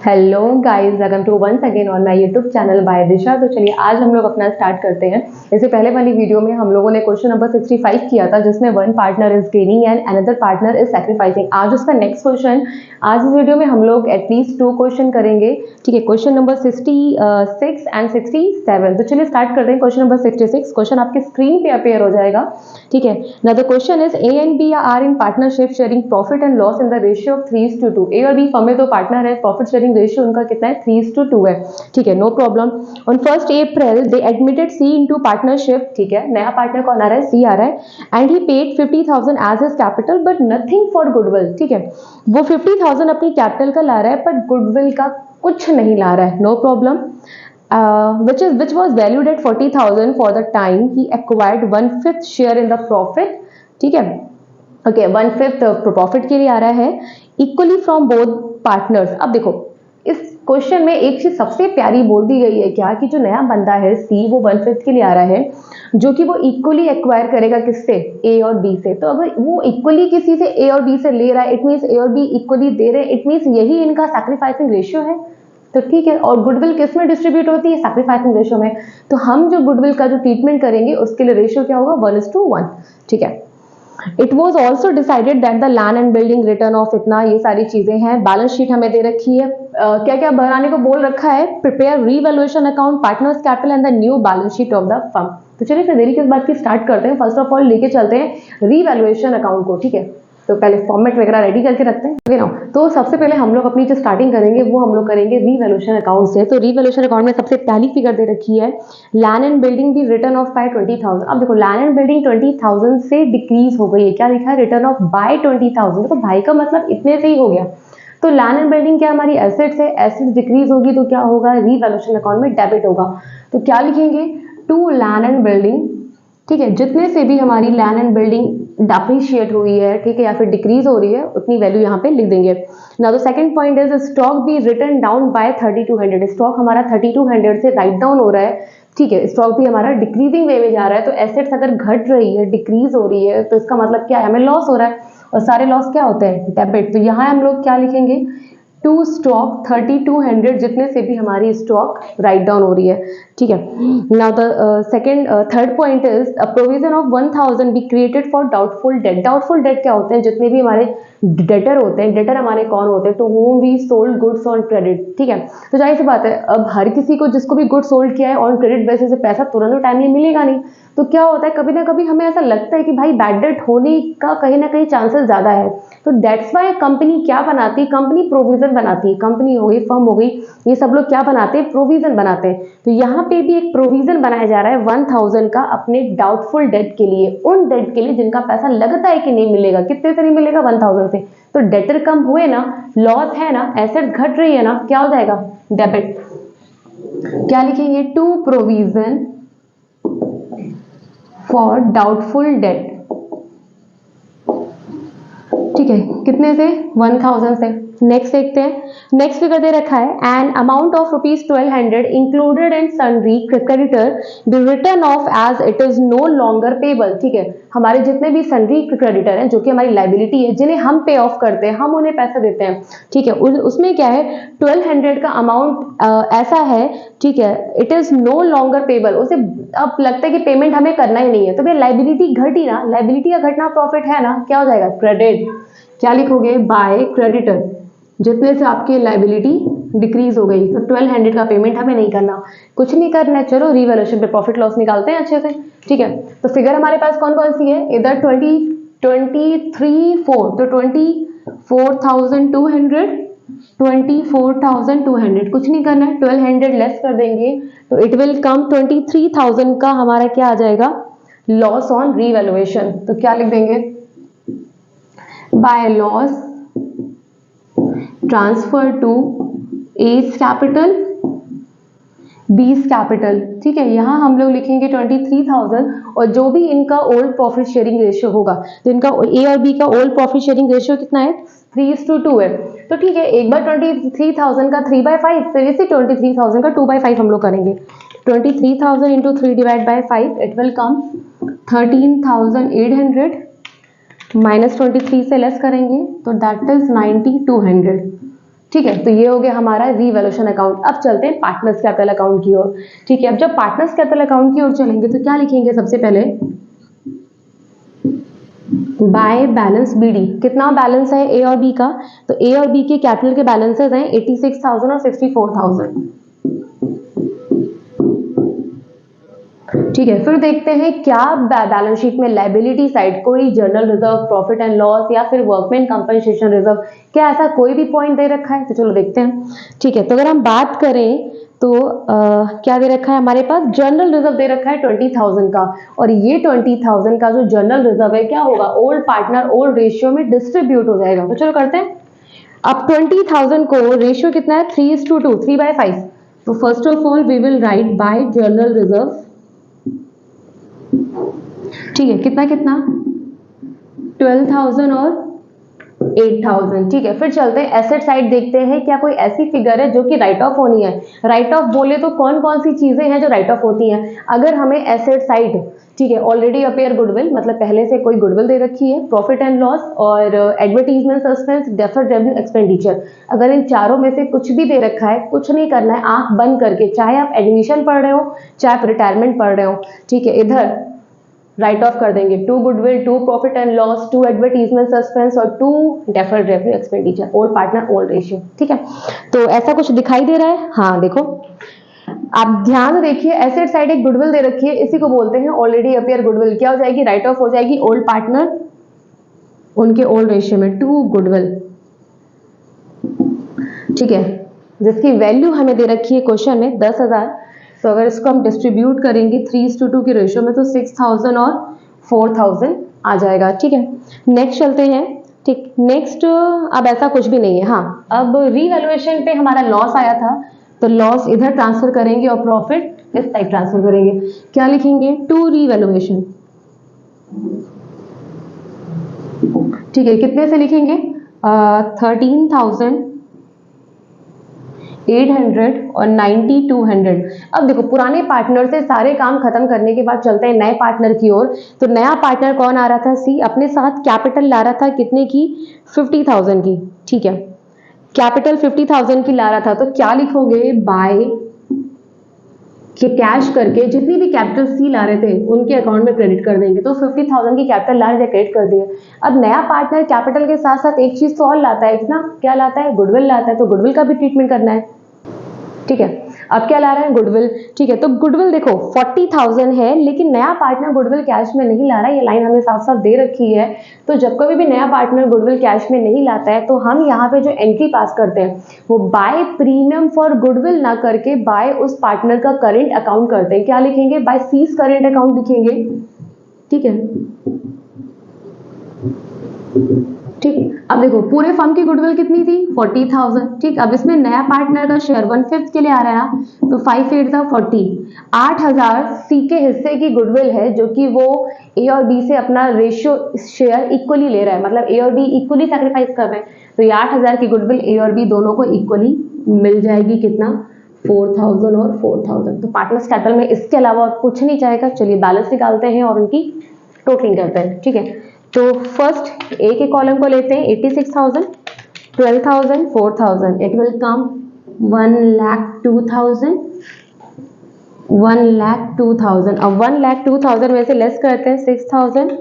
Hello guys, welcome to once again on my YouTube channel by Disha. तो चलिए आज हम लोग अपना स्टार्ट करते हैं। इससे पहले वाली वीडियो में हम लोगों ने क्वेश्चन नंबर 65 किया था, जिसमें one partner is gaining and another partner is sacrificing. आज उसका नेक्स्ट क्वेश्चन, आज इस वीडियो में हम लोग एटलीस्ट 2 क्वेश्चन करेंगे। ठीक है, क्वेश्चन नंबर 66 एंड 67। तो चलिए स्टार्ट करते हैं। क्वेश्चन नंबर 66, क्वेश्चन आपके स्क्रीन पे अपेयर हो जाएगा। ठीक है, now the question is A and B are in partnership sharing profit and loss in the ratio of 3:2। A और बी फर्म में दो पार्टनर है, प्रॉफिट शेयरिंग रेशियो उनका कितना है, 3:2 है। ठीक है, no problem. On 1st April they admitted C into partnership. ठीक है, नया पार्टनर कौन आ रहा है, सी आ रहा है, and he paid 50,000 as his capital but nothing for goodwill. ठीक है, वो 50,000 अपनी कैपिटल का ला रहा है, पर गुडविल का कुछ नहीं ला रहा है। No problem. which was valued at 40,000 for the time he acquired 1/5 share in the profit. ठीक है, ओके, 1/5 प्रॉफिट के लिए आ रहा है, इक्वली फ्रॉम बोथ पार्टनर्स। अब देखो इस क्वेश्चन में एक चीज सबसे प्यारी बोल दी गई है क्या, कि जो नया बंदा है सी, वो 1/5 के लिए आ रहा है, जो कि वो इक्वली एक्वायर करेगा किससे, ए और बी से। तो अगर वो इक्वली किसी से ए और बी से ले रहा है, इट मीन्स ए और बी इक्वली दे रहे हैं, इट मीन्स यही इनका सैक्रिफाइसिंग रेशियो है। तो ठीक है, और गुडविल किस में डिस्ट्रीब्यूट होती है, सैक्रिफाइसिंग रेशियो में। तो हम जो गुडविल का जो ट्रीटमेंट करेंगे उसके लिए रेशियो क्या होगा, 1:1। ठीक है, it was also decided that the land and building return of इतना, ये सारी चीजें हैं। बैलेंस शीट हमें दे रखी है, क्या क्या बनाने को बोल रखा है, prepare revaluation account, partners capital and the new balance sheet of the firm. तो चलिए फिर देरी किस बात की, स्टार्ट करते हैं। फर्स्ट ऑफ ऑल लेके चलते हैं रीवैल्यूएशन अकाउंट को। ठीक है, तो पहले फॉर्मेट वगैरह रेडी करके रखते हैं ना। तो सबसे पहले हम लोग अपनी जो स्टार्टिंग करेंगे वो हम लोग करेंगे रीवैल्यूएशन अकाउंट से। तो रीवैल्यूएशन अकाउंट में सबसे पहली फिगर दे रखी है, लैंड एंड बिल्डिंग भी रिटर्न ऑफ बाय 20,000। अब देखो लैंड एंड बिल्डिंग 20,000 से डिक्रीज हो गई है, क्या लिखा है, रिटर्न ऑफ बाय 20,000। देखो भाई का मतलब इतने से ही हो गया। तो लैंड एंड बिल्डिंग क्या हमारी एसेट्स है, एसेट्स डिक्रीज होगी तो क्या होगा, रीवैल्यूएशन अकाउंट में डेबिट होगा। तो क्या लिखेंगे, टू लैंड एंड बिल्डिंग। ठीक है, जितने से भी हमारी लैंड एंड बिल्डिंग अप्रिशिएट हुई है, ठीक है, या फिर डिक्रीज हो रही है, उतनी वैल्यू यहाँ पे लिख देंगे। Now the second point is stock be written down by 3200। Stock हमारा 3200 से राइट डाउन हो रहा है। ठीक है, स्टॉक भी हमारा डिक्रीजिंग वे में जा रहा है। तो एसेट्स अगर घट रही है, डिक्रीज हो रही है, तो इसका मतलब क्या है, हमें लॉस हो रहा है, और सारे लॉस क्या होते हैं, डेबिट। तो यहाँ हम लोग क्या लिखेंगे, टू स्टॉक 3200, जितने से भी हमारी स्टॉक राइट डाउन हो रही है। ठीक है, now the third point is a provision of 1000 be created for doubtful date. Doubtful debt क्या होते हैं, जितने भी हमारे डेटर होते हैं, डेटर हमारे कौन होते हैं, to whom we sold goods on credit. ठीक है, तो जाहिर सी बात है, अब हर किसी को जिसको भी गुड सोल्ड किया है ऑन क्रेडिट बेसिस से पैसा तुरंत टाइमली मिलेगा नहीं। तो क्या होता है, कभी ना कभी हमें ऐसा लगता है कि भाई बैड डेट होने का कहीं ना कहीं चांसेस ज्यादा है। तो डेट्स वाई कंपनी क्या बनाती है, कंपनी प्रोविजन बनाती है। कंपनी हो गई, फर्म हो गई, ये सब लोग क्या बनाते हैं, प्रोविजन बनाते हैं। तो यहाँ पे भी एक प्रोविजन बनाया जा रहा है 1000 का अपने डाउटफुल डेट के लिए, उन डेट के लिए जिनका पैसा लगता है कि नहीं मिलेगा। कितने से नहीं मिलेगा, 1000 से। तो डेटर कम हुए ना, लॉस है ना, एसेट घट रही है ना, क्या हो जाएगा, डेबिट। क्या लिखेंगे, to provision for doubtful debt. ठीक है, कितने से, 1000 से। नेक्स्ट देखते हैं, नेक्स्ट फिगर दे रखा है, an amount of ₹1200 included in sundry creditor be written off as it is no longer payable. ठीक है, हमारे जितने भी सन्ड्री क्रेडिटर हैं, जो कि हमारी लाइबिलिटी है, जिन्हें हम पे ऑफ करते हैं, हम उन्हें पैसे देते हैं। ठीक है, उसमें क्या है, 1200 का अमाउंट ऐसा है, ठीक है, it is no longer payable, उसे अब लगता है कि पेमेंट हमें करना ही नहीं है। तो भैया लाइबिलिटी घटी ना, लाइबिलिटी का घटना प्रॉफिट है ना, क्या हो जाएगा, क्रेडिट। क्या लिखोगे, बाय क्रेडिटर, जितने से आपकी लाइबिलिटी डिक्रीज हो गई। तो 1200 का पेमेंट हमें नहीं करना, कुछ नहीं करना है। चलो रीवैल्यूएशन पे प्रॉफिट लॉस निकालते हैं अच्छे से। ठीक है, तो फिगर हमारे पास कौन कौन सी है, इधर 20, 23, 4, तो 24,200, 24,200, कुछ नहीं करना है, 1200 लेस कर देंगे तो इट विल कम 23,000 का हमारा क्या आ जाएगा, लॉस ऑन रीवैल्यूएशन। तो क्या लिख देंगे, by loss transfer to A's capital, B's capital. ठीक है, यहाँ हम लोग लिखेंगे 23,000, और जो भी इनका ओल्ड प्रॉफिट शेयरिंग रेशियो होगा, तो इनका ए और बी का ओल्ड प्रॉफिट शेयरिंग रेशियो कितना है, 3:2 है। तो ठीक है, एक बार 23,000 का 3/5, फिर इसी 23,000 का 2/5 हम लोग करेंगे। 23,000 into 3 divide by 5, it will come 13,800, minus 23 से लेस करेंगे तो दैट इज 9,200। ठीक है, तो ये हो गया हमारा रीवैल्यूएशन अकाउंट। अब चलते हैं पार्टनर्स कैपिटल अकाउंट की ओर। ठीक है, अब जब पार्टनर्स कैपिटल अकाउंट की ओर चलेंगे तो क्या लिखेंगे सबसे पहले, बाय बैलेंस बीडी। कितना बैलेंस है ए और बी का, तो ए और बी के कैपिटल के बैलेंसेस हैं 86,000 और 64,000। ठीक है, फिर देखते हैं क्या बैलेंस शीट में लायबिलिटी साइड कोई journal reserve, profit and loss या फिर वर्कमैन कंपनसेशन रिजर्व, क्या ऐसा कोई भी पॉइंट दे रखा है, तो चलो देखते हैं। ठीक है, तो अगर हम बात करें तो क्या दे रखा है हमारे पास, जनरल रिजर्व दे रखा है 20,000 का, और ये 20,000 का जो जनरल रिजर्व है क्या होगा, ओल्ड पार्टनर ओल्ड रेशियो में डिस्ट्रीब्यूट हो जाएगा। तो चलो करते हैं। अब 20,000 को रेशियो कितना है, 3:2, 3/5। तो first of all we will write by general reserve. ठीक है, कितना कितना 12,000 और 8,000। ठीक है, फिर चलते हैं एसेट साइड, देखते हैं क्या कोई ऐसी फिगर है जो कि राइट ऑफ होनी है। राइट ऑफ बोले तो कौन कौन सी चीजें हैं जो राइट ऑफ होती हैं। अगर हमें एसेट साइड, ठीक है, ऑलरेडी अपेयर गुडविल, मतलब पहले से कोई गुडविल दे रखी है, प्रॉफिट एंड लॉस और advertisement suspense, deferred revenue expenditure, अगर इन चारों में से कुछ भी दे रखा है, कुछ नहीं करना है, आंख बंद करके, चाहे आप एडमिशन पढ़ रहे हो चाहे आप रिटायरमेंट पढ़ रहे हो, ठीक है, इधर राइट ऑफ कर देंगे 2 goodwill, 2 profit and loss, 2 advertisement suspense और 2 deferred revenue expenditure, old partner old ratio. ठीक है, तो ऐसा कुछ दिखाई दे रहा है। हाँ देखो, आप ध्यान से देखिए, एसेट साइड एक गुडविल दे रखी है, इसी को बोलते हैं ऑलरेडी अपियर गुडविल। क्या हो जाएगी, राइट ऑफ हो जाएगी ओल्ड पार्टनर उनके ओल्ड रेशियो में 2 गुडविल। ठीक है, जिसकी वैल्यू हमें दे रखी है क्वेश्चन में 10,000। तो अगर इसको हम डिस्ट्रीब्यूट करेंगे 3:2 की रेशियो में तो 6,000 और 4,000 आ जाएगा। ठीक है, नेक्स्ट चलते हैं। ठीक, नेक्स्ट अब ऐसा कुछ भी नहीं है। हाँ, अब रीवैल्यूएशन पे हमारा लॉस आया था, तो लॉस इधर ट्रांसफर करेंगे और प्रॉफिट इस टाइप ट्रांसफर करेंगे। क्या लिखेंगे, टू रीवैल्यूएशन। ठीक है, कितने से लिखेंगे, 13,800 और 9,200। अब देखो, पुराने पार्टनर से सारे काम खत्म करने के बाद चलते हैं नए पार्टनर की ओर। तो नया पार्टनर कौन आ रहा था, सी, अपने साथ कैपिटल ला रहा था, कितने की, 50,000 की। ठीक है, कैपिटल 50,000 की ला रहा था, तो क्या लिखोगे, बाय कि कैश करके जितनी भी कैपिटल सी ला रहे थे उनके अकाउंट में क्रेडिट कर देंगे। तो 50,000 की कैपिटल ला रहे थे, क्रेडिट कर दिए। अब नया पार्टनर कैपिटल के साथ साथ एक चीज तो और लाता है ना, क्या लाता है, गुडविल लाता है, तो गुडविल का भी ट्रीटमेंट करना है। ठीक है, अब क्या ला रहे हैं, गुडविल। ठीक है, तो गुडविल देखो 40,000 है, लेकिन नया पार्टनर गुडविल कैश में नहीं ला रहा है, ये लाइन हमें साफ साफ दे रखी है। तो जब कभी भी नया पार्टनर गुडविल कैश में नहीं लाता है, तो हम यहाँ पे जो एंट्री पास करते हैं वो बाय प्रीमियम फॉर गुडविल ना करके बाय उस पार्टनर का करेंट अकाउंट करते हैं। क्या लिखेंगे, बाय सीज करेंट अकाउंट लिखेंगे। ठीक है, ठीक, अब देखो पूरे फर्म की गुडविल कितनी थी, 40,000। ठीक, अब इसमें नया पार्टनर का शेयर 1/5 के लिए आ रहा है, तो 5 8 था 40। 8,000 सी के हिस्से की गुडविल है, जो कि वो ए और बी से अपना रेशियो शेयर इक्वली ले रहा है, मतलब ए और बी इक्वली सैक्रिफाइस कर रहे हैं। तो ये 8,000 की गुडविल ए और बी दोनों को इक्वली मिल जाएगी, कितना, 4,000 और 4,000। तो पार्टनर्स कैपिटल में इसके अलावा और कुछ नहीं जाएगा। चलिए बैलेंस निकालते हैं और उनकी टोटलिंग करते हैं। ठीक है, तो फर्स्ट ए के कॉलम को लेते हैं, 86,000, 12,000, 4,000, इट विल कम 1,02,000, 1,02,000। अब 1,02,000 में से लेस करते हैं 6,000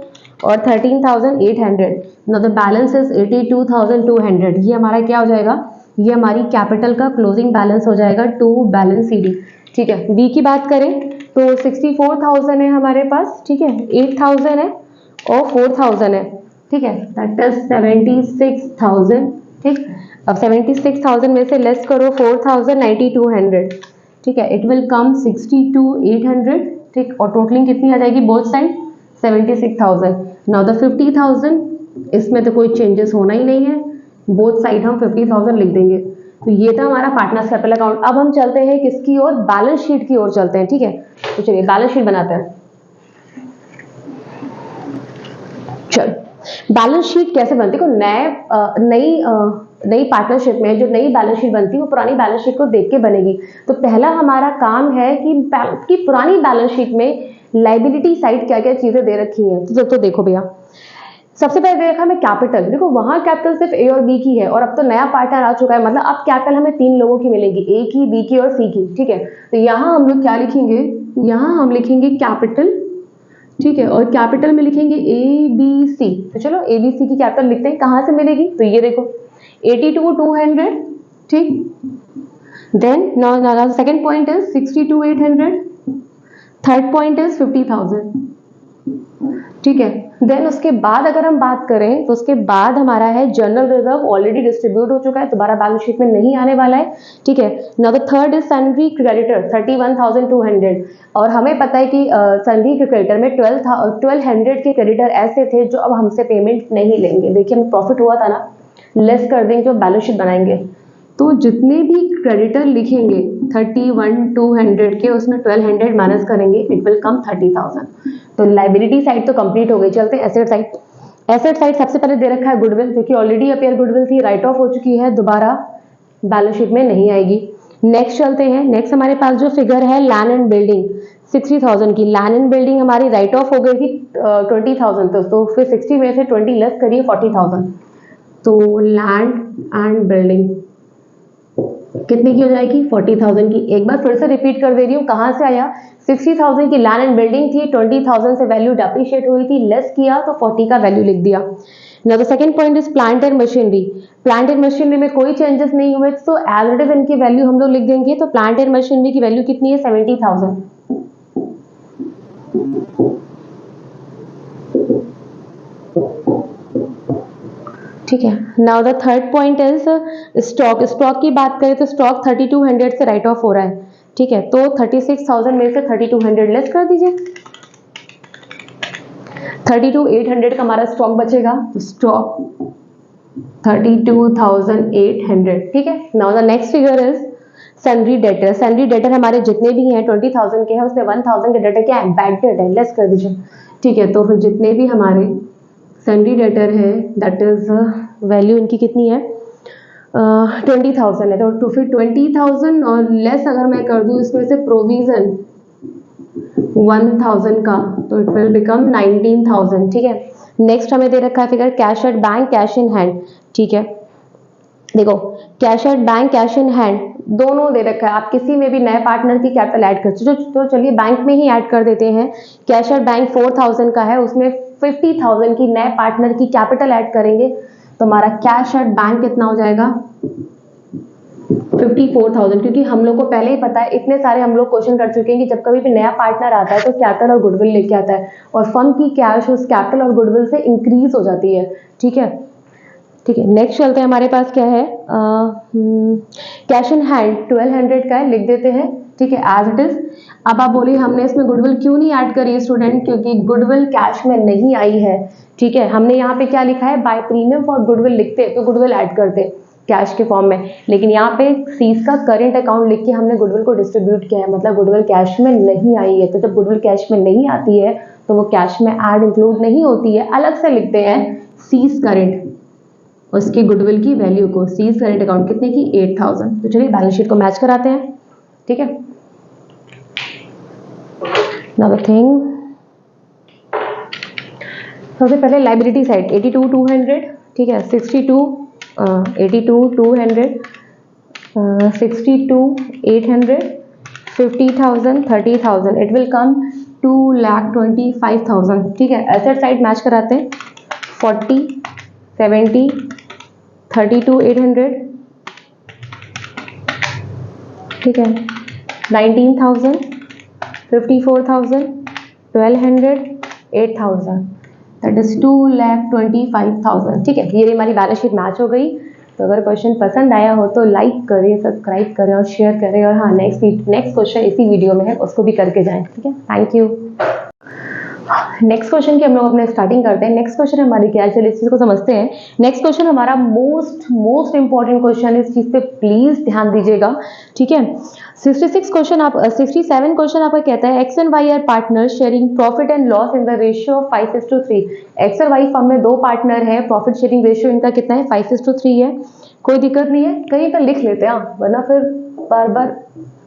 और 13,800। Now the balance is 82,200। ये हमारा क्या हो जाएगा, ये हमारी कैपिटल का क्लोजिंग बैलेंस हो जाएगा टू बैलेंस सी डी। ठीक है, बी की बात करें तो 64,000 है हमारे पास। ठीक है, 8,000 है और 4,000 है। ठीक है, दैट इज 76,000। ठीक, अब 76,000 में से लेस करो 4,000, 9,200। ठीक है, इट विल कम 62,800। ठीक, और टोटलिंग कितनी आ जाएगी बोथ साइड, 76,000। नाउ द 50,000, इसमें तो कोई चेंजेस होना ही नहीं है, बोथ साइड हम 50,000 लिख देंगे। तो ये था हमारा पार्टनर्स कैपिटल अकाउंट। अब हम चलते हैं किसकी ओर, बैलेंस शीट की ओर चलते हैं। ठीक है, तो चलिए बैलेंस शीट बनाते हैं। चल, बैलेंस शीट कैसे बनती है, नई पार्टनरशिप में जो नई बैलेंस शीट बनती है वो पुरानी बैलेंस शीट को देख के बनेगी। तो पहला हमारा काम है कि पुरानी बैलेंस शीट में लायबिलिटी साइड क्या क्या चीजें दे रखी हैं। तो देखो भैया, सबसे पहले दे रखा है हमें कैपिटल। देखो वहां कैपिटल सिर्फ ए और बी की है और अब तो नया पार्टनर आ चुका है, मतलब अब कैपिटल हमें 3 लोगों की मिलेगी, ए की, बी की और सी की। ठीक है, तो यहाँ हम लोग क्या लिखेंगे, यहाँ हम लिखेंगे कैपिटल। ठीक है, और कैपिटल में लिखेंगे ए बी सी। तो चलो ए बी सी की कैपिटल लिखते हैं, कहाँ से मिलेगी, तो ये देखो 82,200। ठीक, then now second point is 62,800, third point is 50,000। ठीक है, देन उसके बाद अगर हम बात करें तो उसके बाद हमारा है जनरल रिजर्व, ऑलरेडी डिस्ट्रीब्यूट हो चुका है, दोबारा बैलेंस शीट में नहीं आने वाला है। ठीक है, now the third is sundry creditor 31,200, और हमें पता है कि सन्ड्री क्रेडिटर में 1200 के क्रेडिटर ऐसे थे जो अब हमसे पेमेंट नहीं लेंगे। देखिए हमें प्रॉफिट हुआ था ना, लेस कर देंगे, जो बैलेंस शीट बनाएंगे तो जितने भी क्रेडिटर लिखेंगे 31,200 के, उसमें 1200 माइनस करेंगे, इट विल कम 30,000। तो लाइबिलिटी साइड तो कंप्लीट हो गई। चलते हैं एसेट साइड। एसेट साइड सबसे पहले दे रखा है गुडविल, क्योंकि ऑलरेडी अपेयर गुडविल थी, राइट ऑफ हो चुकी है, दोबारा बैलेंस शीट में नहीं आएगी। नेक्स्ट चलते हैं, नेक्स्ट हमारे पास जो फिगर है लैंड एंड बिल्डिंग 60,000 की। लैंड एंड बिल्डिंग हमारी राइट ऑफ हो गई थी 20,000, तो फिर 60 में से 20 लेस करिए 40,000। तो लैंड एंड बिल्डिंग कितने की हो जाएगी, 40,000 की। एक बार फिर से रिपीट कर दे रही हूँ, कहाँ से आया, 60,000 की लैंड एंड बिल्डिंग थी, 20,000 से वैल्यू डेप्रिशिएट हुई थी, लेस किया तो 40 का वैल्यू लिख दिया। Now the second point is plant and machinery. Plant and machinery में कोई चेंजेस नहीं हुए, तो एज इट इज इनकी वैल्यू हम लोग लिख देंगे। तो प्लांट एंड मशीनरी की वैल्यू कितनी है, 70,000। ठीक है, now the third point is stock. Stock की बात करें तो स्टॉक 3200 से राइट ऑफ हो रहा है। ठीक है, तो 36,000 में से 3200 लेस कर दीजिए, 32,800 का हमारा स्टॉक बचेगा। स्टॉक 32,800। ठीक है, now the next figure is sundry debtor. Sundry debtor हमारे जितने भी हैं 20,000 के हैं, उसमें 1,000 के डेटर क्या है, बैड डेट है, लेस कर दीजिए। ठीक है, तो फिर जितने भी हमारे सन्ड्री डेटर है दैट इज वैल्यू इनकी कितनी है, 20,000 है, तो फिर 20,000 और लेस अगर मैं कर दूं इसमें से प्रोविजन 1,000 का, तो इट विल बिकम 19,000। ठीक है, नेक्स्ट हमें दे रखा है figure cash at bank, cash in hand. ठीक है, देखो cash at bank, cash in hand दोनों दे रखा है। आप किसी में भी नए पार्टनर की कैपिटल ऐड कर सकते हो, तो चलिए बैंक में ही ऐड कर देते हैं। कैश एट बैंक 4,000 का है, उसमें 50,000 की नए पार्टनर की कैपिटल ऐड करेंगे, तो हमारा कैश एट बैंक कितना हो जाएगा, 54,000। क्योंकि हम लोग को पहले ही पता है, इतने सारे हम लोग क्वेश्चन कर चुके हैं कि जब कभी भी नया पार्टनर आता है तो कैपिटल और गुडविल लेके आता है, और फर्म की कैश उस कैपिटल और गुडविल से इंक्रीज हो जाती है। ठीक है, ठीक है, नेक्स्ट चलते हैं, हमारे पास क्या है, कैश इन हैंड 1200 का है, लिख देते हैं। ठीक है, एज इट इज। अब आप बोलिए हमने इसमें गुडविल क्यों नहीं ऐड करी स्टूडेंट, क्योंकि गुडविल कैश में नहीं आई है। ठीक है, हमने यहाँ पे क्या लिखा है, बाय प्रीमियम फॉर गुडविल लिखते तो गुडविल ऐड करते कैश के फॉर्म में, लेकिन यहाँ पे सीज का करेंट अकाउंट लिख के हमने गुडविल को डिस्ट्रीब्यूट किया है, मतलब गुडविल कैश में नहीं आई है। तो जब गुडविल कैश में नहीं आती है तो वो कैश में ऐड इंक्लूड नहीं होती है, अलग से लिखते हैं सीज करेंट, उसकी गुडविल की वैल्यू को, सीज करेंट अकाउंट कितने की, 8,000। तो चलिए बैलेंस शीट को मैच कराते हैं। ठीक है, नाउ द थिंग, सबसे पहले लाइबिलिटी साइड 82,200। ठीक है, 82,200, 62,800, 50,000, 30,000, इट विल कम 2,25,000। ठीक है, एसेट साइड मैच कराते हैं, 40, 70, 32,800, ठीक है, 19,000, 54,000, 1,200, 8,000, दैट इज 2,25,000। ठीक है, ये हमारी बैलेंस शीट मैच हो गई। तो अगर क्वेश्चन पसंद आया हो तो लाइक करें, सब्सक्राइब करें और शेयर करें, और हाँ नेक्स्ट क्वेश्चन इसी वीडियो में है, उसको भी करके जाएं। ठीक है, थैंक यू। नेक्स्ट क्वेश्चन की हम लोग अपने स्टार्टिंग करते हैं। नेक्स्ट क्वेश्चन हमारी क्या है, चलिए इस चीज को समझते हैं। नेक्स्ट क्वेश्चन हमारा मोस्ट इंपॉर्टेंट क्वेश्चन है, इस चीज पे प्लीज ध्यान दीजिएगा। ठीक है, 67 क्वेश्चन आपका कहता है X and Y are partner sharing profit and loss in the ratio of 5:3। X और वाई फर्म में दो पार्टनर है, प्रॉफिट शेयरिंग रेशियो इनका कितना है, 5:3 है। कोई दिक्कत नहीं है, कहीं पर लिख लेते हैं, वरना फिर बार बार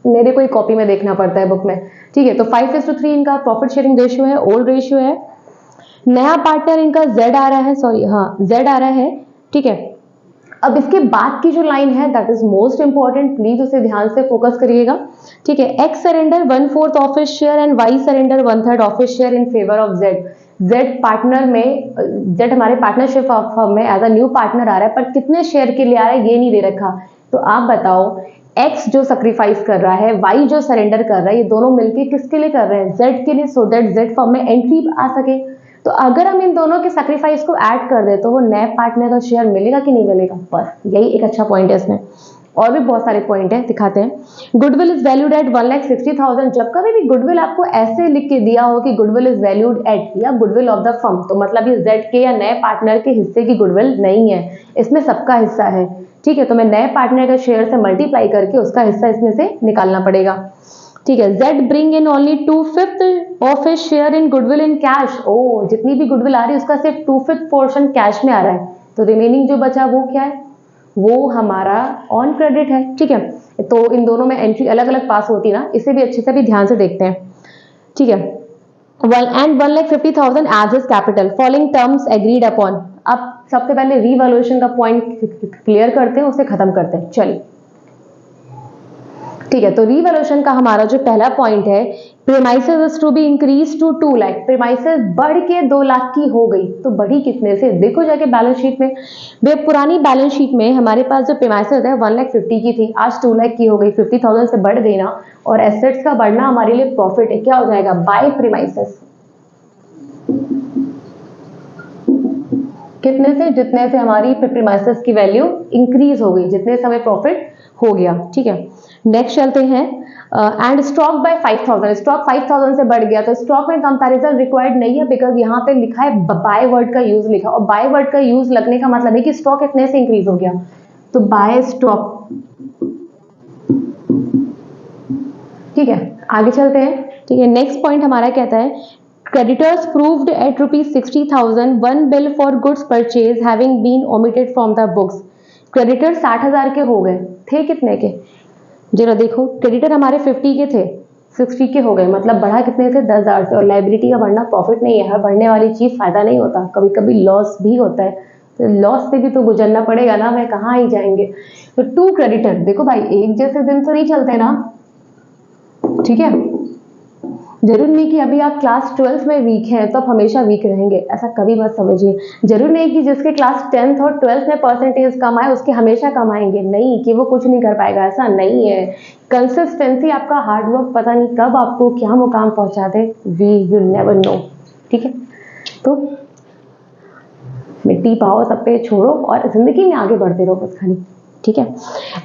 मेरे को ही कॉपी में देखना पड़ता है बुक में। ठीक है, तो 5:3 इनका प्रॉफिट शेयरिंग रेशियो है, ओल्ड रेशियो है। नया पार्टनर इनका Z आ रहा है, सॉरी हाँ Z आ रहा है, ठीक है। अब इसके बाद की जो लाइन है that is most important, please उसे ध्यान से फोकस करिएगा, ठीक है। X surrender 1/4 of his share and Y surrender 1/3 of his share in favour of Z। Z partner में, Z हमारे पार्टनरशिप फर्म में एज अ न्यू पार्टनर आ रहा है, पर कितने शेयर के लिए आ रहा है ये नहीं दे रखा। तो आप बताओ X जो सैक्रिफाइस कर रहा है, Y जो सरेंडर कर रहा है, ये दोनों मिलके किसके लिए कर रहे हैं? Z के लिए, सो दैट Z फर्म में एंट्री आ सके। तो अगर हम इन दोनों के सैक्रिफाइस को ऐड कर दे तो वो नए पार्टनर का शेयर मिलेगा कि नहीं मिलेगा? बस यही एक अच्छा पॉइंट है इसमें। और भी बहुत सारे पॉइंट है, दिखाते हैं। Goodwill is valued at 1,60,000। जब कभी भी गुडविल आपको ऐसे लिख के दिया हो कि गुडविल इज वैल्यूड एट या गुडविल ऑफ द फर्म, तो मतलब ये Z के या नए पार्टनर के हिस्से की गुडविल नहीं है, इसमें सबका हिस्सा है, ठीक है। तो मैं नए पार्टनर का शेयर से मल्टीप्लाई करके उसका हिस्सा इसमें से निकालना पड़ेगा, ठीक है। Z bring in only 2/5 of his share in goodwill in cash. ओ, जितनी भी गुडविल आ रही है उसका सिर्फ 2/5 पोर्शन कैश में आ रहा है, तो रिमेनिंग जो बचा वो क्या है? वो हमारा ऑन क्रेडिट है, ठीक है। तो इन दोनों में एंट्री अलग अलग पास होती ना, इसे भी अच्छे से भी ध्यान से देखते हैं, ठीक है। And 1,50,000 as his capital, following terms agreed upon. अब सबसे पहले रीवैल्यूएशन का पॉइंट क्लियर करते हैं, उसे खत्म करते हैं, चलिए, ठीक है। तो रीवैल्यूएशन का हमारा जो पहला पॉइंट है, premises is to be increase to 2 lakh. Premises बढ़ के 2 लाख की हो गई, तो बढ़ी कितने से? देखो जाके बैलेंस शीट में, वे पुरानी बैलेंस शीट में हमारे पास जो प्रीमाइसेस है 1,50,000 की थी, आज 2 लाख की हो गई, 50,000 से बढ़ गई ना। और एसेट्स का बढ़ना हमारे लिए प्रॉफिट है, क्या हो जाएगा? By premises. कितने से? जितने से हमारी प्रीमाइसेस की वैल्यू इंक्रीज हो गई, जितने से हमें प्रॉफिट हो गया, ठीक है। नेक्स्ट चलते हैं। एंड स्टॉक बाय 5,000, स्टॉक 5,000 से बढ़ गया, तो स्टॉक में कंपैरिजन रिक्वायर्ड नहीं है, बिकॉज यहाँ पे लिखा है बाय वर्ड का यूज लिखा, और बाय वर्ड का यूज लगने का मतलब है कि स्टॉक इतने से इंक्रीज हो गया, तो बाय स्टॉक, ठीक है। आगे चलते हैं, ठीक है। नेक्स्ट पॉइंट हमारा कहता है, creditors proved at ₹60,000 one bill for goods purchase having been omitted from the books। Creditor 60,000 के हो गए, थे कितने के? जरा देखो, क्रेडिटर हमारे 50 के थे, 60 के हो गए, मतलब बढ़ा कितने से? 10,000 से। और लाइबिलिटी का बढ़ना प्रॉफिट नहीं है, हर बढ़ने वाली चीज फायदा नहीं होता, कभी कभी लॉस भी होता है, तो लॉस से भी तो गुजरना पड़ेगा ना, मैं कहाँ ही जाएंगे। तो 2 क्रेडिटर, देखो भाई एक जैसे दिन तो नहीं चलते ना, ठीक है। जरूर नहीं कि अभी आप क्लास 12th में वीक हैं तो आप हमेशा वीक रहेंगे, ऐसा कभी मत समझिए। जरूर नहीं कि जिसके क्लास 10th और 12th में परसेंटेज कम आए उसके हमेशा कम आएंगे, नहीं कि वो कुछ नहीं कर पाएगा, ऐसा नहीं है। कंसिस्टेंसी, आपका हार्डवर्क पता नहीं कब आपको क्या मुकाम पहुंचा दे, वी यू नेवर नो, ठीक है। तो मिट्टी पाओ सब पे छोड़ो और जिंदगी में आगे बढ़ते रहो बस खाली, ठीक है।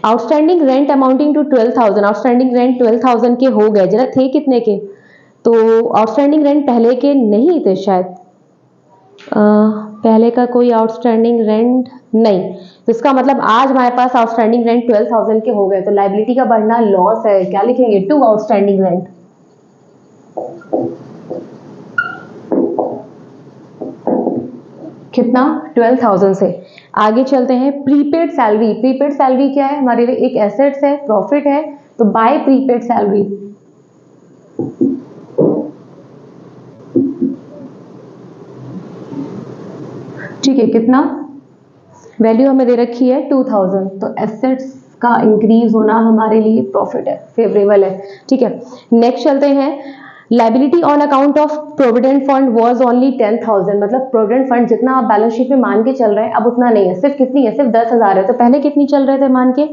Outstanding rent amounting to 12,000, outstanding rent 12,000 के हो गए, जरा थे कितने के? तो आउटस्टैंडिंग रेंट पहले के नहीं थे शायद, पहले का कोई आउटस्टैंडिंग रेंट नहीं, तो इसका मतलब आज हमारे पास आउटस्टैंडिंग रेंट 12,000 के हो गए, तो लाइबिलिटी का बढ़ना लॉस है, क्या लिखेंगे? 2 आउटस्टैंडिंग रेंट, कितना? 12,000 से। आगे चलते हैं, प्रीपेड सैलरी। प्रीपेड सैलरी क्या है? हमारे लिए एक एसेट्स है, प्रॉफिट है, तो बाय प्रीपेड सैलरी, ठीक है। कितना? वैल्यू हमें दे रखी है 2,000, तो एसेट्स का इंक्रीज होना हमारे लिए प्रॉफिट है, फेवरेबल है, ठीक है। नेक्स्ट चलते हैं, liability on account of provident fund was only 10,000, मतलब प्रोविडेंट फंड जितना आप बैलेंस शीट में मान के चल रहे हैं अब उतना नहीं है, सिर्फ कितनी है? सिर्फ 10,000 है। तो पहले कितनी चल रहे थे मान के?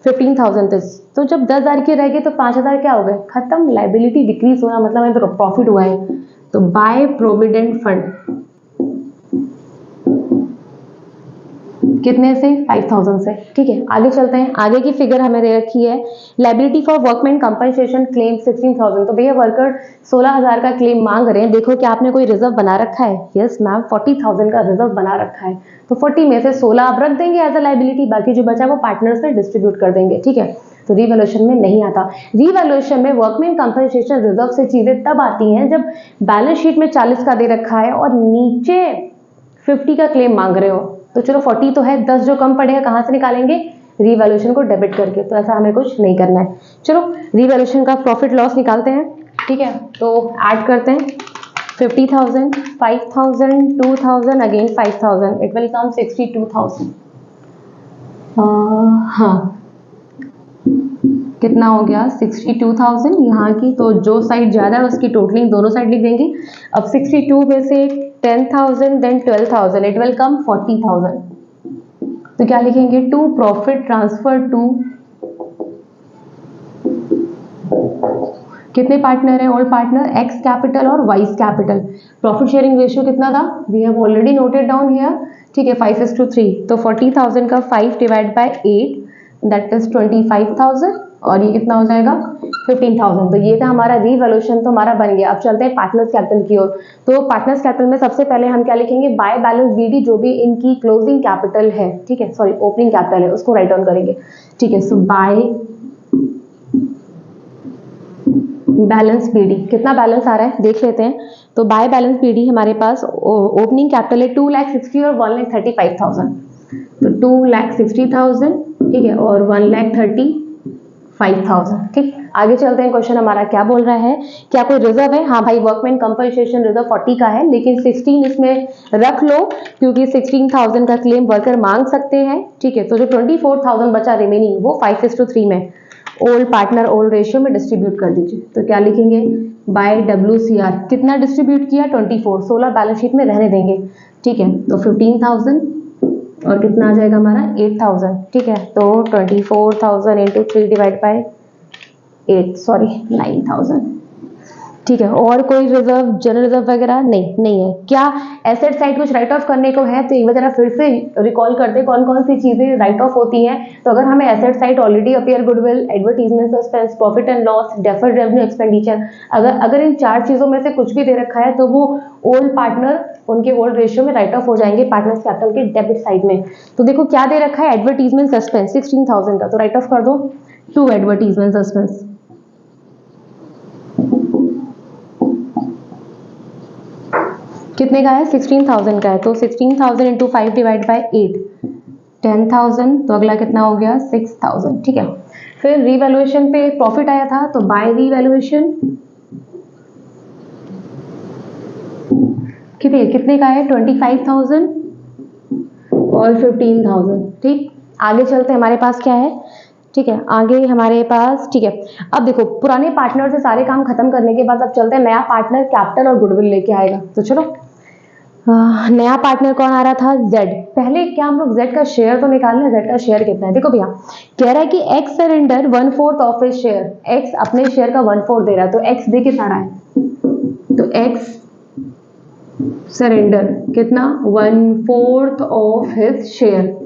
15,000 थे, तो जब 10,000 के रह गए तो 5,000 क्या हो गए? खत्म। लाइबिलिटी डिक्रीज होना मतलब हमें प्रॉफिट हुआ है, तो बाय प्रोविडेंट फंड कितने से? 5,000 से, ठीक है। आगे चलते हैं, आगे की फिगर हमें दे रखी है, liability for workman compensation claim 16,000, तो भैया वर्कर 16,000 का क्लेम मांग रहे हैं, देखो क्या आपने कोई रिजर्व बना रखा है? यस मैम, 40,000 का रिजर्व बना रखा है, तो 40 में से 16 आप रख देंगे एज अ लाइबिलिटी, बाकी जो बचा वो पार्टनर्स में डिस्ट्रीब्यूट कर देंगे, ठीक है। तो रीवैल्यूएशन में नहीं आता। रीवैल्यूएशन में वर्कमैन कंपनसेशन रिजर्व से चीजें तब आती हैं जब बैलेंस शीट में 40 का दे रखा है और नीचे 50 का क्लेम मांग रहे हो, तो चलो 40 तो है, 10 जो कम पड़ेगा कहां से निकालेंगे? रीवैल्यूएशन को डेबिट करके, तो ऐसा हमें कुछ नहीं करना है। चलो रीवैल्यूएशन का प्रॉफिट लॉस निकालते हैं, ठीक है। तो ऐड करते हैं, 50,000, 5,000, 2,000, again 5,000, it will come 62,000. हाँ, कितना हो गया 62,000 यहाँ की, तो जो साइड ज़्यादा है उसकी टोटलिंग दोनों साइड लिख देंगे. अब 62 में से 10,000 देन 12,000, इट विल कम 40,000. तो क्या लिखेंगे, टू प्रॉफिट ट्रांसफर टू, कितने पार्टनर है, ओल्ड पार्टनर, एक्स कैपिटल और Y's capital. Profit sharing ratio कितना था, we have already noted down here. ठीक है, 5:3. तो 40,000 का 5 डिवाइड बाय 8 दैट इज 25,000 और ये कितना हो जाएगा 15,000. तो ये था हमारा रीवैल्यूएशन, तो हमारा बन गया. अब चलते हैं पार्टनर्स कैपिटल की ओर. तो पार्टनर्स कैपिटल में सबसे पहले हम क्या लिखेंगे, बाय बैलेंस बीडी, जो भी इनकी क्लोजिंग कैपिटल है, ठीक है, सॉरी ओपनिंग कैपिटल है, उसको राइट डाउन करेंगे. ठीक है, सो बाय बैलेंस बीडी, कितना बैलेंस आ रहा है देख लेते हैं. तो बाय बैलेंस बीडी हमारे पास ओपनिंग कैपिटल है 2,60,000 और 1,35,000. तो 2,60,000, ठीक है, और 1,35,000. ठीक, आगे चलते हैं. क्वेश्चन हमारा क्या बोल रहा है, क्या कोई रिजर्व है. हाँ भाई, वर्कमैन कंपनसेशन रिजर्व 40 का है, लेकिन 16 इसमें रख लो क्योंकि 16,000 का क्लेम वर्कर मांग सकते हैं. ठीक है, तो जो 24,000 बचा रिमेनिंग वो 5:3 में ओल्ड पार्टनर ओल्ड रेशियो में डिस्ट्रीब्यूट कर दीजिए. तो क्या लिखेंगे, बाय WCR, कितना डिस्ट्रीब्यूट किया 24, 16 बैलेंस शीट में रहने देंगे. ठीक है, तो 15,000 और कितना आ जाएगा हमारा 8,000. ठीक है, तो 24,000 इंटू 3 डिवाइड बाय 8, सॉरी 9,000. ठीक है, और कोई रिजर्व, जनरल रिजर्व वगैरह नहीं है. क्या एसेट साइड कुछ राइट ऑफ करने को है, तो एक बार जरा फिर से रिकॉल करते कौन कौन सी चीजें राइट ऑफ होती हैं. तो अगर हमें asset side already appear goodwill, advertisement suspense, profit and loss, deferred revenue expenditure, अगर इन 4 चीजों में से कुछ भी दे रखा है तो वो ओल्ड पार्टनर उनके ओल्ड रेशियो में राइट ऑफ हो जाएंगे पार्टनर्स कैपिटल के डेबिट साइड में. तो देखो क्या दे रखा है, एडवर्टीजमेंट सस्पेंस 16,000 का, तो राइट ऑफ कर दो 2 एडवर्टीजमेंट सस्पेंस. कितने का है, 16,000 का है, तो 16,000 इंटू 5 डिवाइड बाय 8 10,000. तो अगला कितना हो गया 6,000. ठीक है, फिर रीवैल्यूएशन पे प्रॉफिट आया था, तो बाय रीवैल्यूएशन कितने का है 25,000 और 15,000. ठीक, आगे चलते हमारे पास क्या है. ठीक है, आगे हमारे पास, ठीक है, अब देखो पुराने पार्टनर से सारे काम खत्म करने के बाद अब चलते हैं नया पार्टनर कैपिटल और गुडविल लेके आएगा. तो चलो नया पार्टनर कौन आ रहा था, Z. पहले क्या हम लोग Z का शेयर तो निकाल लें. Z का शेयर कितना है, देखो भैया कह रहा है कि X surrender 1/4 of his share. X अपने शेयर का 1/4 दे रहा है, तो X दे कितना रहा है, तो X सरेंडर कितना 1/4 ऑफ हिज शेयर.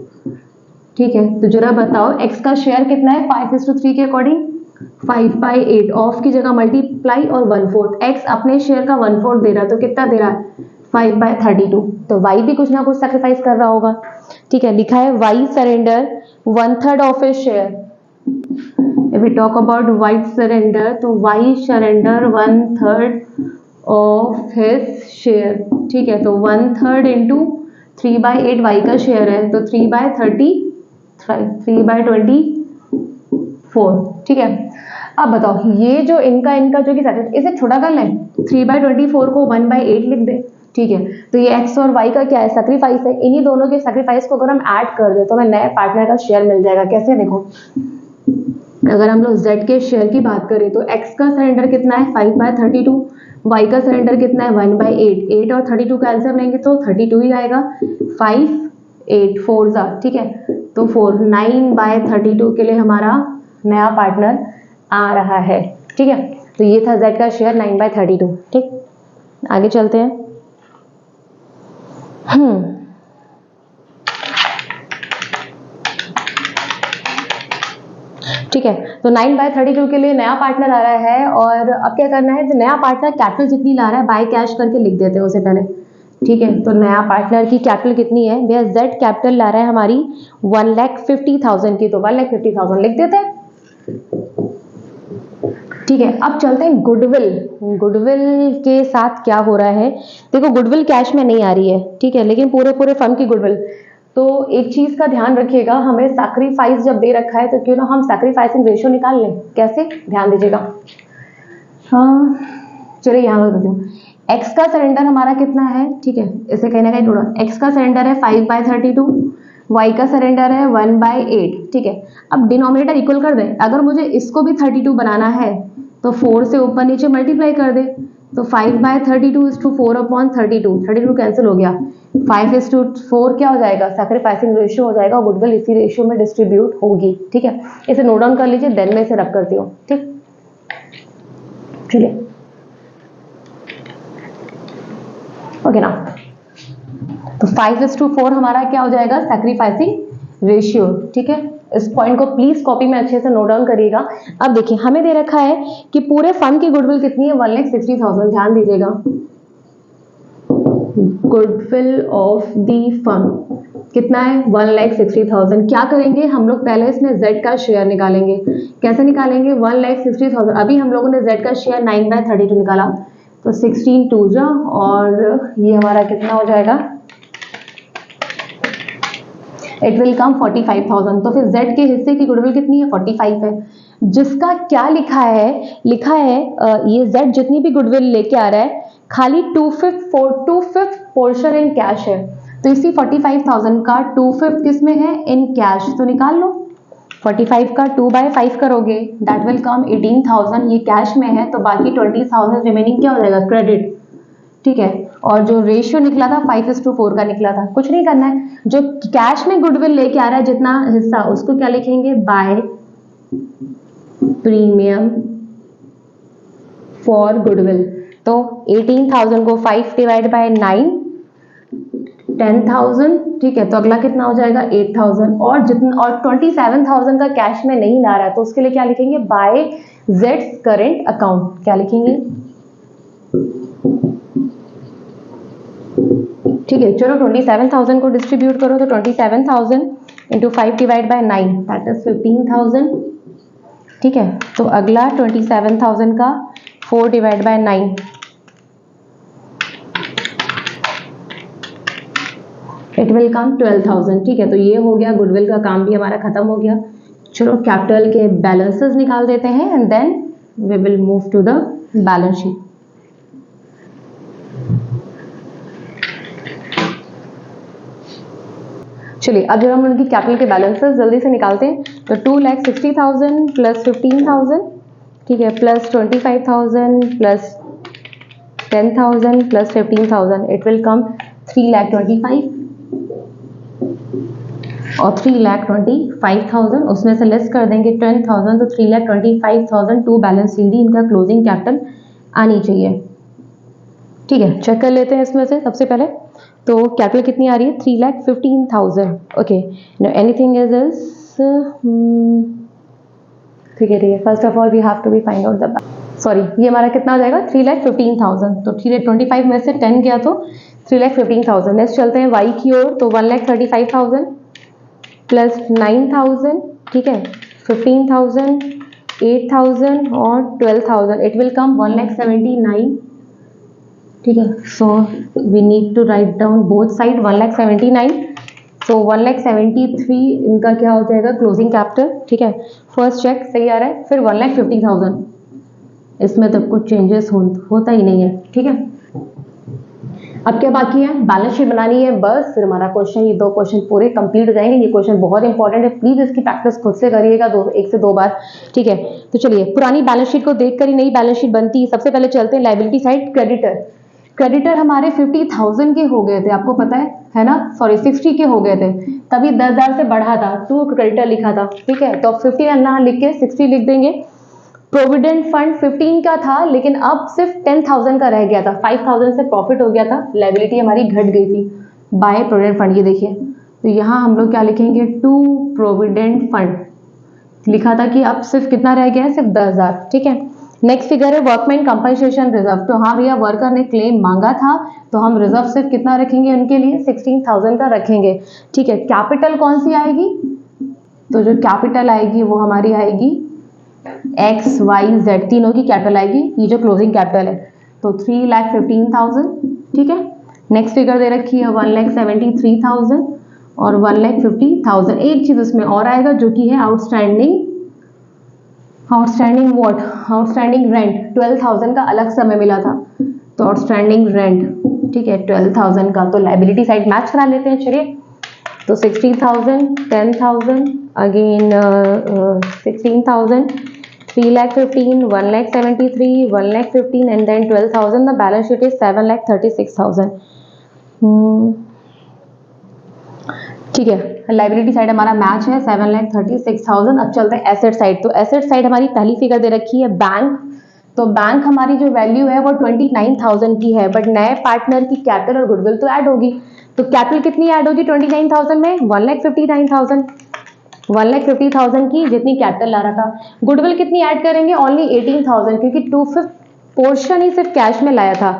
ठीक है, तो जरा बताओ X का शेयर कितना है 5:3 के अकॉर्डिंग 5/8, ऑफ की जगह मल्टीप्लाई और 1/4. X अपने शेयर का 1/4 दे रहा है, तो कितना दे रहा है 5/32. तो Y भी कुछ ना कुछ सैक्रिफाइस कर रहा होगा. ठीक है, लिखा है Y surrender 1/3 of his share. If we talk about Y surrender, तो Y surrender 1/3 of his share. ठीक है, तो 1/3 इंटू 3/8 Y का शेयर है, तो 3/24. ठीक है, अब बताओ ये जो इनका जो कि इसे छोटा कर लें, 3/24 को 1/8 लिख दे. ठीक है, तो ये X और Y का क्या है, सैक्रिफाइस है. इन्हीं दोनों के सैक्रिफाइस को अगर हम ऐड कर दे तो हमें नए पार्टनर का शेयर मिल जाएगा. कैसे, देखो अगर हम लोग Z के शेयर की बात करें तो X का सरेंडर कितना है 5/32, Y का सरेंडर कितना है 1/8. 8 और 32 का आंसर लेंगे तो 32 ही आएगा. 5 8 4 जा, ठीक है, तो 4 9/32 के लिए हमारा नया पार्टनर आ रहा है. ठीक है, तो ये था Z का शेयर 9/32. ठीक, आगे चलते हैं. ठीक है, तो 9/32 के लिए नया पार्टनर आ रहा है. और अब क्या करना है, तो नया पार्टनर कैपिटल जितनी ला रहा है बाय कैश करके लिख देते हैं उसे पहले. ठीक है, तो नया पार्टनर की कैपिटल कितनी है भैया, Z कैपिटल ला रहा है हमारी 1,50,000 की, तो 1,50,000 लिख देते हैं. ठीक है, अब चलते हैं गुडविल. गुडविल के साथ क्या हो रहा है, देखो गुडविल कैश में नहीं आ रही है. ठीक है, लेकिन पूरे फर्म की गुडविल. तो एक चीज का ध्यान रखिएगा, हमें सैक्रिफाइस जब दे रखा है तो क्यों ना हम सैक्रिफाइसिंग रेशियो निकाल लें. कैसे, ध्यान दीजिएगा. हाँ चलिए यहाँ बता देती हूँ. एक्स का सरेंडर हमारा कितना है, ठीक है, इसे कहीं ना कहीं थोड़ा, एक्स का सरेंडर है 5/32, वाई का सरेंडर है 1/8, ठीक है। अब डिनोमिनेटर इक्वल कर दें, अगर मुझे इसको भी 32 बनाना है तो 4 से ऊपर नीचे मल्टीप्लाई कर दे, तो 5/32 इज टू 4/32, 32 कैंसिल हो गया, 5:4 क्या हो जाएगा, सैक्रिफाइसिंग रेशियो हो जाएगा, गुडविल इसी रेशियो में डिस्ट्रीब्यूट होगी, ठीक है। इसे नोट डाउन कर लीजिए, देन मैं इसे रब करती हूँ, ठीक, चलिए ओके ना। तो 5:4 हमारा क्या हो जाएगा, सैक्रिफाइसिंग रेशियो, ठीक है। इस पॉइंट को प्लीज कॉपी में अच्छे से नोट डाउन करिएगा। अब देखिए हमें दे रखा है कि पूरे फंड की गुडविल कितनी है, 1,60,000, ध्यान दीजिएगा, गुडविल ऑफ दी फंड कितना है, 1,60,000। क्या करेंगे हम लोग, पहले इसमें z का शेयर निकालेंगे। कैसे निकालेंगे, 1,60,000, अभी हम लोगों ने z का शेयर 9/32 निकाला, तो 16 2 जा, और ये हमारा कितना हो जाएगा, इट विल कम 45,000। तो फिर z के हिस्से की गुडविल कितनी है, 45 है, जिसका क्या लिखा है, ये z जितनी भी गुडविल लेके आ रहा है खाली 2/5 पोर्शन इन कैश है, तो इसी 45,000 का 2/5 किस में है, इन कैश, तो निकाल लो, 45 का 2/5 करोगे, दैट विल कम 18,000, ये कैश में है, तो बाकी 20,000 रिमेनिंग क्या हो जाएगा, क्रेडिट, ठीक है। और जो रेशियो निकला था 5:4 का निकला था, कुछ नहीं करना है, जो कैश में गुडविल लेके आ रहा है जितना हिस्सा, उसको क्या लिखेंगे, बाय प्रीमियम फॉर गुडविल। तो 18,000 को 5/9, 10,000, ठीक है, तो अगला कितना हो जाएगा, 8,000, और जितना, और 27,000 का कैश में नहीं ला रहा है, तो उसके लिए क्या लिखेंगे, बाय जेड्स करेंट अकाउंट, क्या लिखेंगे, ठीक है। चलो 27,000 को डिस्ट्रीब्यूट करो, तो 27,000 इंटू 5/9, दैट इज 15,000, ठीक है। तो अगला 27,000 का 4/9, इट विल कम 12,000, ठीक है। तो ये हो गया, गुडविल का काम भी हमारा खत्म हो गया। चलो कैपिटल के बैलेंसेस निकाल देते हैं, and then we will move to the balance sheet. चलिए अब जब हम उनकी कैपिटल के बैलेंसेस जल्दी से निकालते हैं, तो 2,60,000 प्लस 15,000, ठीक है, plus 25,000 plus 10,000 plus 15,000, it will come 3,25,000, और 3,25,000 उसमें से लेस कर देंगे 10,000, तो 3,25,000 टू बैलेंस सीडी, इनका क्लोजिंग कैपिटल आनी चाहिए, ठीक है। चेक कर लेते हैं इसमें से सबसे पहले, तो कैपिटल कितनी आ रही है, 3,15,000, ओके। नाउ एनीथिंग इज ठीक है, first of all we have to be find out the, sorry, ये हमारा कितना हो जाएगा, 3,15,000, तो 3,25,000 में से 10 गया तो 3,15,000। नेक्स्ट चलते हैं वाई की ओर, तो 1,35,000 प्लस 9,000, ठीक है, 15,000, 8,000 और 12,000, इट विल कम 1,79,000, ठीक है। So we need to write down both side 1,79,000, so 1,73,000 इनका क्या हो जाएगा, क्लोजिंग कैपिटल, ठीक है। फर्स्ट चेक सही आ रहा है, फिर 1,50,000, इसमें तो कुछ चेंजेस होता ही नहीं है, ठीक है। अब क्या बाकी है, बैलेंस शीट बनानी है बस, फिर हमारा क्वेश्चन, ये 2 क्वेश्चन पूरे कंप्लीट हो जाएंगे। ये क्वेश्चन बहुत इंपॉर्टेंट है, प्लीज इसकी प्रैक्टिस खुद से करिएगा 1 से 2 बार, ठीक है। तो चलिए पुरानी बैलेंस शीट को देखकर ही नई बैलेंस शीट बनती है। सबसे पहले चलते हैं लायबिलिटी साइड, क्रेडिटर हमारे 50,000 के हो गए थे, आपको पता है ना, सॉरी 60 के हो गए थे, तभी 10,000 से बढ़ा था, 2 क्रेडिटर लिखा था, ठीक है। तो 50 ना लिख के 60 लिख देंगे। प्रोविडेंट फंड 15 का था, लेकिन अब सिर्फ 10,000 का रह गया था, 5,000 से प्रॉफिट हो गया था, लायबिलिटी हमारी घट गई थी बाय प्रोविडेंट फंड, ये देखिए। तो यहाँ हम लोग क्या लिखेंगे, टू प्रोविडेंट फंड लिखा था कि अब सिर्फ कितना रह गया है, सिर्फ 10,000, ठीक है। नेक्स्ट फिगर है वर्कमैन कंपनसेशन रिजर्व, तो हाँ भैया वर्कर ने क्लेम मांगा था, तो हम रिजर्व सिर्फ कितना रखेंगे उनके लिए, 16,000 का रखेंगे, ठीक है। कैपिटल कौन सी आएगी, तो जो कैपिटल आएगी वो हमारी आएगी एक्स वाई जेड, तीनों की कैपिटल आएगी, ये जो क्लोजिंग कैपिटल है, तो 3,15,000, ठीक है। नेक्स्ट फिगर दे रखी है 1,73,000 और 1,50,000। एक चीज उसमें और आएगा जो कि है आउटस्टैंडिंग व्हाट, आउटस्टैंडिंग रेंट 12,000 का अलग से हमें मिला था, तो आउटस्टैंडिंग रेंट, ठीक है, 12,000 का, तो लाइबिलिटी साइड मैच करा लेते हैं। चलिए, तो 60,000, 10,000, again 16,000, 3,15,000, 1,73,000, 1,15,000 and then 12,000। The balance sheet is 7,36,000। ठीक है, लाइबिलिटी साइड हमारा मैच है 7,36,000। अब चलते हैं एसेट साइड। तो एसेट साइड हमारी पहली फिगर दे रखी है बैंक। तो बैंक हमारी जो वैल्यू है वो 29,000 की है, बट नए पार्टनर की कैपिटल और गुडविल तो ऐड होगी। तो कैपिटल कितनी ऐड होगी 29,000 में? 1,59,000, 1,50,000 की जितनी कैपिटल ला रहा था। गुडविल कितनी ऐड करेंगे? ओनली 18,000, क्योंकि 2/5 पोर्शन ही सिर्फ कैश में लाया था।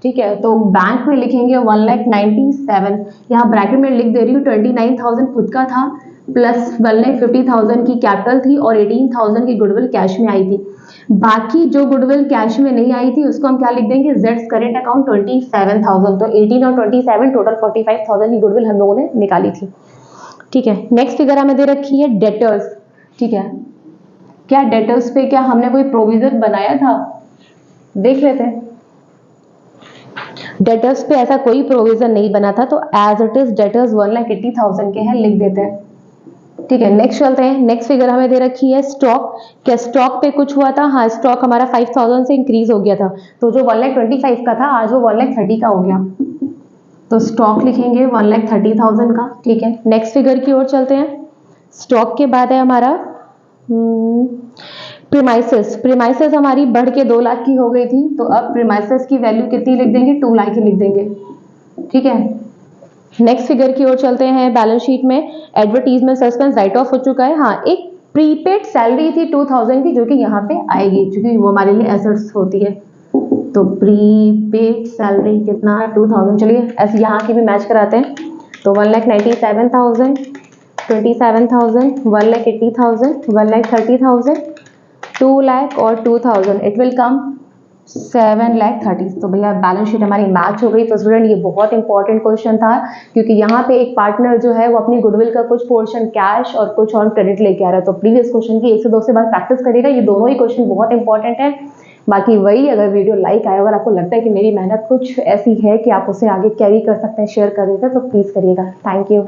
ठीक है, तो बैंक में लिखेंगे 1,97,000, यहाँ ब्रैकेट में लिख दे रही हूँ 29,000 खुद का था प्लस 1,50,000 की कैपिटल थी और 18,000 की गुडविल कैश में आई थी। बाकी जो गुडविल कैश में नहीं आई थी उसको हम क्या लिख देंगे? Jades current account 27,000। तो 18 और 27 टोटल 45,000 की गुडविल हम लोगों ने निकाली थी। ठीक है, नेक्स्ट फिगर हमें दे रखी है डेटर्स। ठीक है, क्या डेटर्स पे क्या हमने कोई प्रोविजन बनाया था? देख लेते हैं। डेटर्स पे ऐसा कोई प्रोविजन नहीं बना था, तो एज इट इज डेटर्स 1,80,000 के हैं, लिख देते हैं। ठीक है, नेक्स्ट चलते हैं। नेक्स्ट फिगर हमें दे रखी है स्टॉक। क्या स्टॉक पे कुछ हुआ था? हाँ, स्टॉक हमारा 5,000 से इंक्रीज हो गया था, तो जो 1,25,000 का था आज वो 1,30,000 का हो गया, तो स्टॉक लिखेंगे 1,30,000 का। ठीक है, नेक्स्ट फिगर की ओर चलते हैं। स्टॉक के बाद है हमारा प्रीमाइसेस। प्रीमाइसेस हमारी बढ़ के 2 लाख की हो गई थी, तो अब प्रीमाइसेस की वैल्यू कितनी लिख देंगे? 2 लाख ही लिख देंगे। ठीक है, नेक्स्ट फिगर की ओर चलते हैं। बैलेंस शीट में एडवर्टीजमेंट सस्पेंस राइट ऑफ हो चुका है। हाँ, एक प्रीपेड सैलरी थी 2,000 की, जो कि यहाँ पे आएगी क्योंकि वो हमारे लिए एसेट्स होती है। तो प्रीपेड सैलरी कितना? 2,000। चलिए ऐसे यहाँ की भी मैच कराते हैं। तो 1,97,000, 27,000, 1,80,000, 1,30,000, 2 लाख और 2,000, इट विल कम 7,30,000। तो भैया बैलेंस शीट हमारी मैच हो गई। तो स्टूडेंट ये बहुत इंपॉर्टेंट क्वेश्चन था, क्योंकि यहाँ पे एक पार्टनर जो है वो अपनी गुडविल का कुछ पोर्शन कैश और कुछ और क्रेडिट लेके आ रहा है। तो प्रीवियस क्वेश्चन की 1 से 2 से बार प्रैक्टिस करिएगा, ये दोनों ही क्वेश्चन बहुत इंपॉर्टेंट है। बाकी वही, अगर वीडियो लाइक आया, अगर आपको लगता है कि मेरी मेहनत कुछ ऐसी है कि आप उसे आगे कैरी कर सकते हैं, शेयर कर देते हैं, तो प्लीज करिएगा। Thank you.